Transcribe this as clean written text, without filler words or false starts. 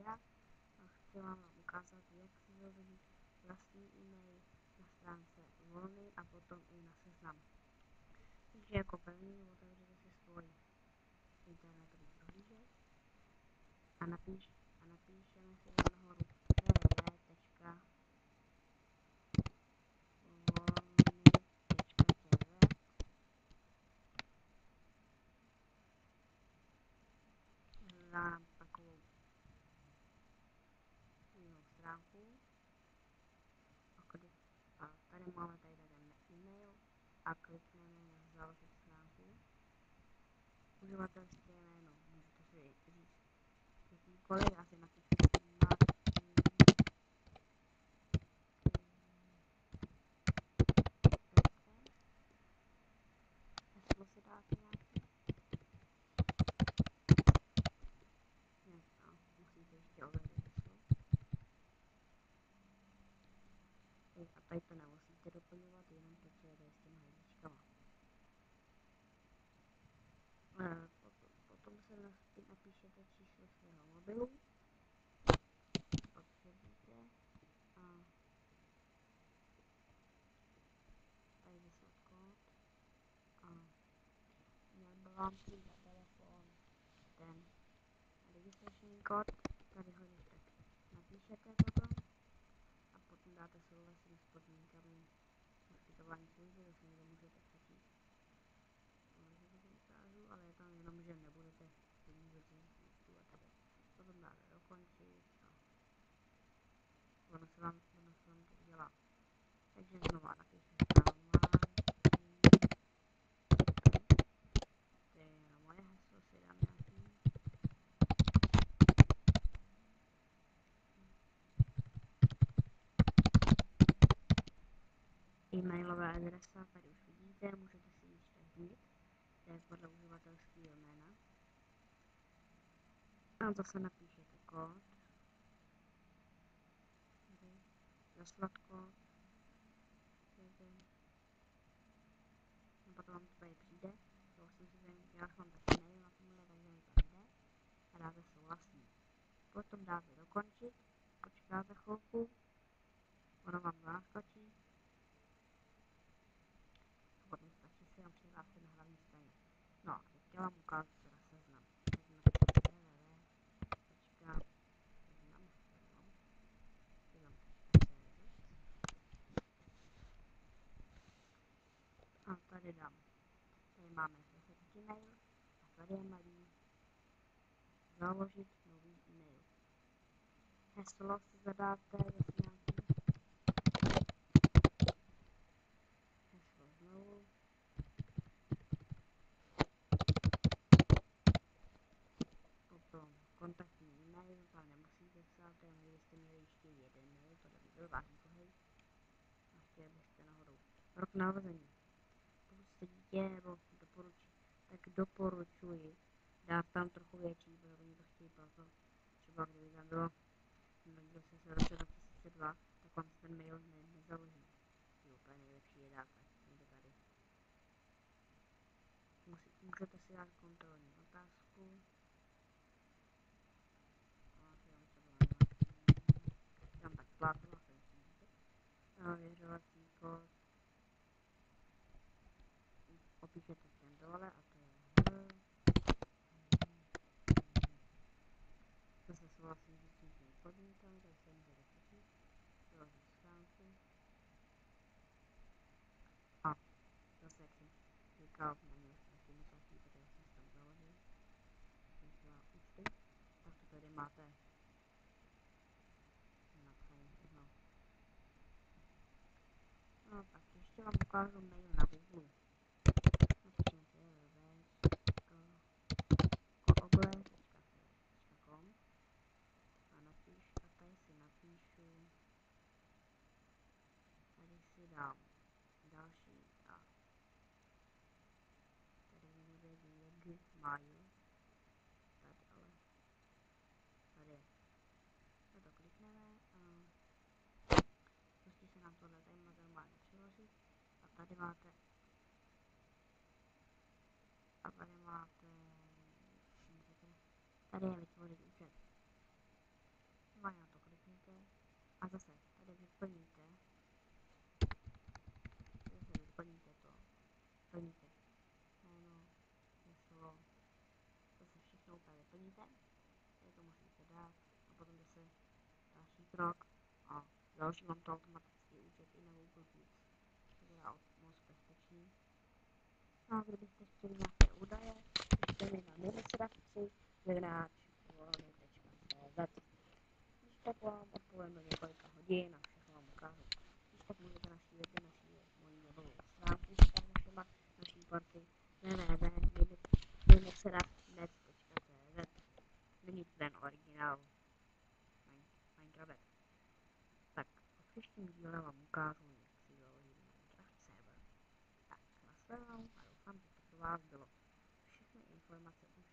Petra a chci vám ukázat, jak si založit vlastní e-mail na stránce Volny a potom i na Seznam. Takže jako první otevřete si svůj internetový prohlížeč a napíšeme si tam nahoru www.volny.tv Zadám takovou jinou stránku a tady máme tady ten e-mail a klikneme na založit stránku. Uživatelské jméno můžete si říct jakýkoliv, já si napíšu Martin heslo si dáte nějaký. Musíte ještě ověřit heslo. A tady to nemusíte doplňovat, jenom to, co jde s těma hvězdičkama. Potom se napíšete číslo svého mobilu, potvrdíte a tady zaslat kód a měl by vám přijít na telefon ten registrační kód, tady ho když tak napíšete potom a potom dáte souhlasím s podmínkami poskytování služby, to si někdo můžete přečíst. Že to ukážu, ale je tam jenom, že nebudete vymůžet z účtu a tak. Potom dáte dokončit a ono se vám to udělá. Takže znova napíšete tam to je jenom moje heslo, si dám nějaký. E-mailová adresa, tady už vidíte, můžete si ji šťastnit, to je podle uživatelského jména. A zase napíšete kód, tady, zaslat kód, a potom vám to tady přijde, já už mám taky mail na tomhle, takže mi to jde a dáte souhlasím. Potom dáte dokončit, počkáte chvilku, ono vám to naskočí a potom stačí si vám přihlásit na hlavní straně. No a teďka vám ukážu teda Seznam. Tak napíšete www.seznam.cz a tady dám. Tady máme zase Gmail a tady je malý založit nový e-mail. Heslo si zadáte, jestli nějaký heslo znovu. Potom kontaktní e-mail, tam nemusíte psát, to je kdybyste měli ještě jeden mail, tohle by byl váš druhý. A chtěli byste nahoru rok narození. Pokud jste dítě nebo tak doporučuji dát tam trochu větší, protože oni to chtějí proto, třeba kdyby tam bylo někdo se v roce 2002, tak on ten mail nezaloží. Je úplně nejlepší je dát tak někde tady. Můžete si dát kontrolní otázku. Dám tak plácnu, asi nevidíte. Věřovací kód. Opíšete ten dole a to je zase souhlasím s těmi podmínkami, tak se můžete přečíst, založit stránku a zase jak jsem říkal, neměli jste taky nic platí, protože jsem si tam založil dva účty, tak to tady máte napsané všechno. No tak ještě vám ukážu mail na Google. Napíšete www.google.com a tady si napíšu, tady si dám další a tady je Gmail, tady ale tady je. Na to klikneme a pustí se nám tohle, tady máte normálně přiložit a tady máte tady je vytvořit účet. systém, který to musíte dát a potom zase další krok a založí vám to automaticky účet i na Google Plus. To bude moc bezpečný. No a kdybyste chtěli nějaké údaje, pište mi na ministrafci@volny.cz. Když tak vám odpovím do několika hodin a všechno vám ukážu. Když tak můžete navštívit i moji webovou stránku s naší party www.ministraf.net.cz. Není to ten originál Minecraft. Tak v příštím díle vám ukážu, jak si založit Minecraft server. Tak nashledanou a doufám, že to pro vás bylo všechny informace už